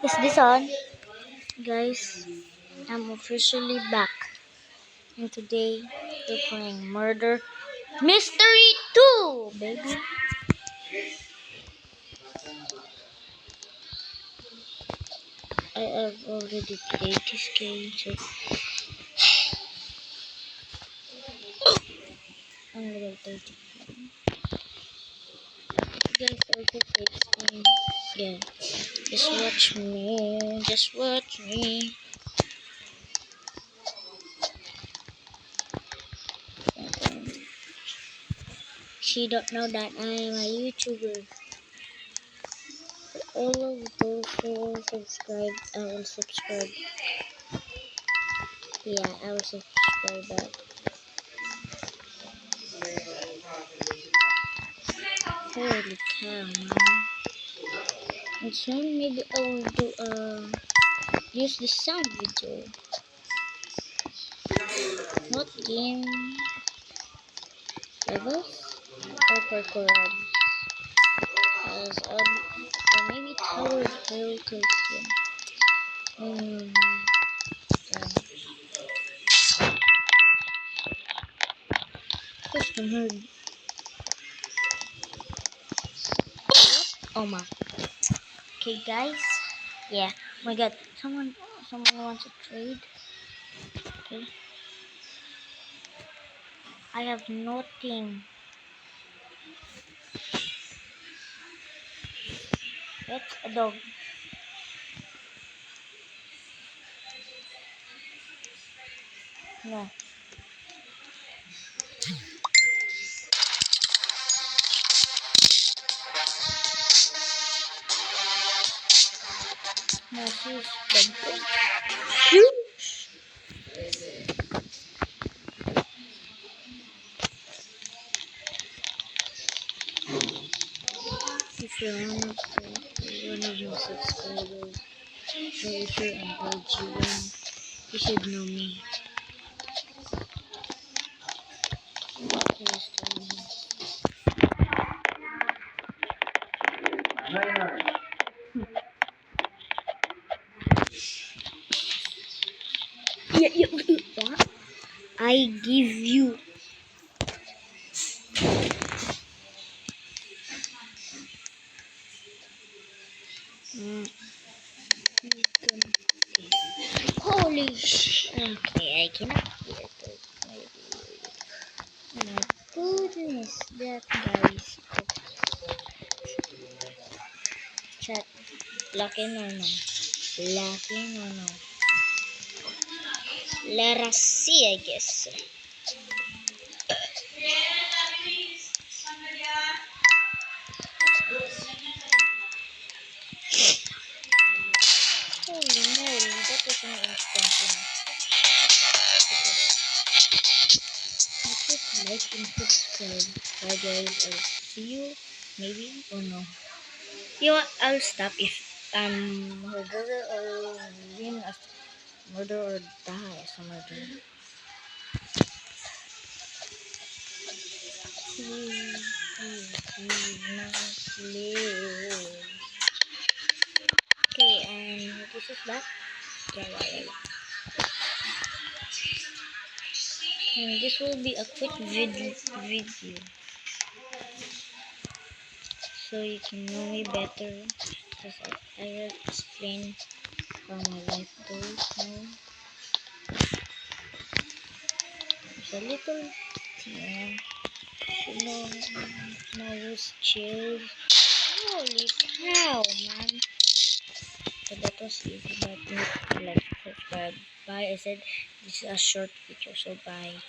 Is this on? Guys, I'm officially back. And today, we're playing Murder Mystery 2, baby. I have already played this game, so I'm gonna take it. Guys, also play this game. Yeah, just watch me. Just watch me. She don't know that I am a YouTuber. For all of those who will subscribe, I will subscribe. Yeah, I will subscribe back. Holy cow, man. And soon maybe I will do use the sound video. What game? Levels? Or parkour runs? Or maybe Tower of Hell, cause yeah. Custom herd. Oh my. Okay guys. Yeah. Oh my god. Someone wants to trade. Okay. I have nothing. That's a dog. No. No, she's dead. If you're one of my subscribers, so if you're an OG1, you should know me. Please tell me. Yeah, what? I give you. Mm, holy sh! Okay, I cannot hear it. My goodness, that guy is chat. Locking or no? Locking or no? Let us see, I guess. Holy moly, that was an instant one. Please like and subscribe. Bye guys, I'll see you maybe or no. You know what? I'll stop if murder or win as murder or die as a murder. Please. Okay, and this is that. Yeah. And this will be a quick video so you can know me better. Because I will explain how my life goes now. It's a little, yeah, you know, was chill. Holy cow, man. So that was easy, but not like subscribe. Bye. I said this is a short video, so bye.